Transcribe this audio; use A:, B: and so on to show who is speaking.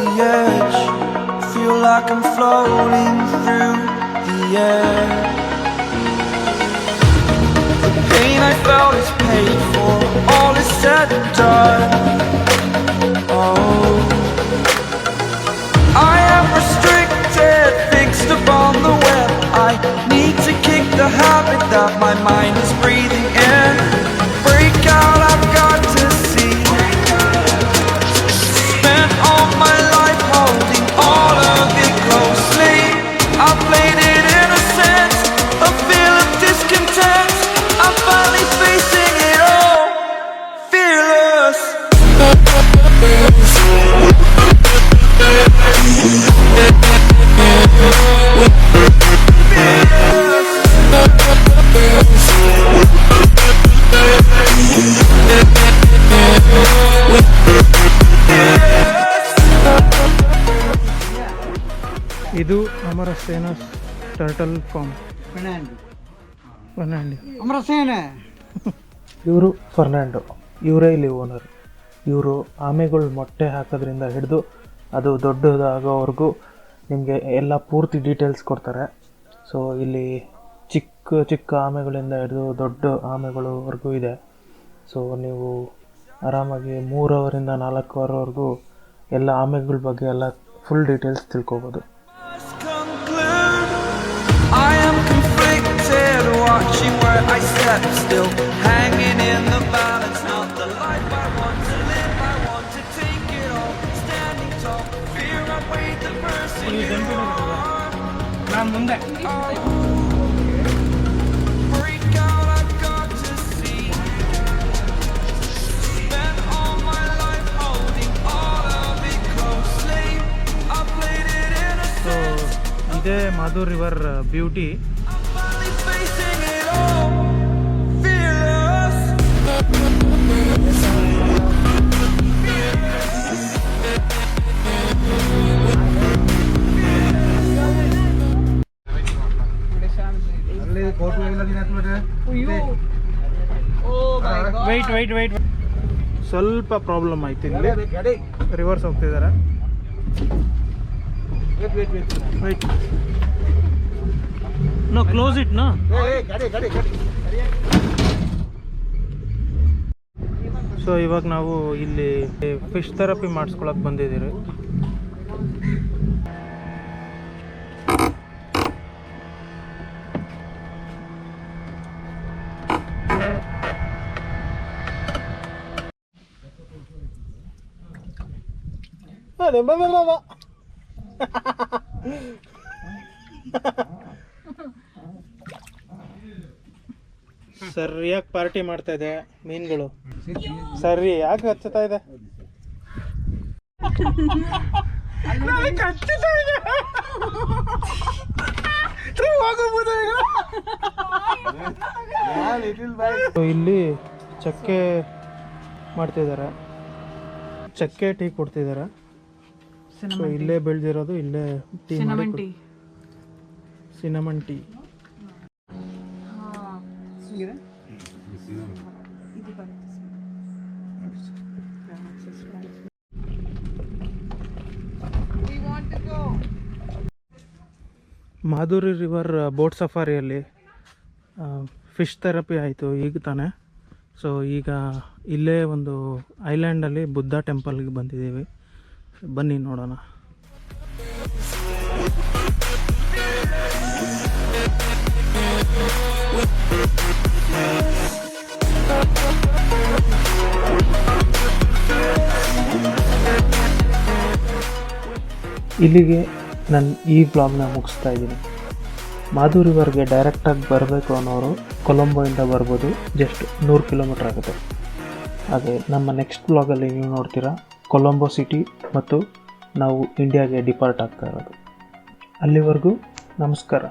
A: the edge. Feel like I'm floating through the air. The pain I felt is paid for, all is said and done. Oh, I am restricted, fixed upon the web. I need to kick the habit that my mind is breathing in. Break out, I've got to see. Spent all my life holding all of it closely. I played it innocent, a feel of discontent. I'm finally facing it all, fearless.
B: ಇದು ಅಮರಸೇನ turtle form. ಅಮರಸೇನ ಇವರು Fernando, ಇವರೇ ಇಲ್ಲಿ owner. ಇವರು ಆಮೆಗಳು ಮೊಟ್ಟೆ ಹಾಕೋದ್ರಿಂದ ಹಿಡಿದು ಅದು ದೊಡ್ಡದಾಗೋವರೆಗೂ ನಿಮಗೆ ಎಲ್ಲ ಪೂರ್ತಿ ಡೀಟೇಲ್ಸ್ ಕೊಡ್ತಾರೆ. ಸೊ ಇಲ್ಲಿ ಚಿಕ್ಕ ಚಿಕ್ಕ ಆಮೆಗಳಿಂದ ಹಿಡಿದು ದೊಡ್ಡ ಆಮೆಗಳವರೆಗೂ ಇದೆ. ಸೊ ನೀವು ಆರಾಮಾಗಿ 3 ಅವರಿಂದ 4 ಅವರ್ವರೆಗೂ ಎಲ್ಲ ಆಮೆಗಳ ಬಗ್ಗೆ ಎಲ್ಲ ಫುಲ್ ಡೀಟೇಲ್ಸ್ ತಿಳ್ಕೊಬೋದು.
A: I am conflicted, watching where I step still, hanging in the balance, not the life I want to live. I want to take it all, standing tall, fear I weighed the person you are. Break out, I've got to see. Spent all my life holding all of it closely. I played it innocent.
B: ಇದೇ Madhur river beauty.
A: I'm finally facing it all, fearless.
B: Wait ಸ್ವಲ್ಪ problem ಆಯ್ತು. ಇಲ್ಲಿ reverse ಹೋಗ್ತಿದ್ದಾರೆ. Wait no close it no. So ಇವಾಗ ನಾವು ಇಲ್ಲಿ fish therapy ಮಾಡಿಸ್ಕೊಳಕ್ಕೆ ಬಂದಿದ್ದೀರಿ. ಸರಿಯಾಗಿ ಪಾರ್ಟಿ ಮಾಡ್ತಾ ಇದೆ ಮೀನುಗಳು. ಸರಿ ಯಾಕೆ ಹಚ್ಚುತ್ತಾ ಇದೆ? ಇಲ್ಲಿ ಚಕ್ಕೆ ಮಾಡ್ತಿದ್ದಾರೆ, ಚಕ್ಕೆ ಟೀ ಕೊಡ್ತಿದ್ದಾರೆ. ಸೊ ಇಲ್ಲೇ ಬೆಳೆದಿರೋದು, ಇಲ್ಲೇ ಟೀ ಮಾಡಿ, cinnamon tea. Madhuri river boat ಸಫಾರಿಯಲ್ಲಿ ಫಿಶ್ ಥೆರಪಿ ಆಯಿತು ಈಗ ತಾನೇ. ಸೊ ಈಗ ಇಲ್ಲೇ ಒಂದು ಐಲ್ಯಾಂಡಲ್ಲಿ ಬುದ್ಧ ಟೆಂಪಲ್ಗೆ ಬಂದಿದ್ದೀವಿ. ಬನ್ನಿ ನೋಡೋಣ. ಇಲ್ಲಿಗೆ ನಾನು ಈ ವ್ಲಾಗ್ನ ಮುಗಿಸ್ತಾ ಇದ್ದೀನಿ. ಮಾಧುರ್ ರಿವರ್ಗೆ ಡೈರೆಕ್ಟಾಗಿ ಬರಬೇಕು ಅನ್ನೋರು ಕೊಲಂಬೋಯಿಂದ ಬರ್ಬೋದು, ಜಸ್ಟ್ 100 ಕಿಲೋಮೀಟ್ರ್ ಆಗುತ್ತೆ. ಹಾಗೆ ನಮ್ಮ ನೆಕ್ಸ್ಟ್ ವ್ಲಾಗಲ್ಲಿ ನೀವು ನೋಡ್ತೀರಾ ಕೊಲಂಬೋ ಸಿಟಿ ಮತ್ತು ನಾವು ಇಂಡಿಯಾಗೆ ಡಿಪಾರ್ಟ್ ಆಗ್ತಾ ಇರೋದು. ಅಲ್ಲಿವರೆಗೂ ನಮಸ್ಕಾರ.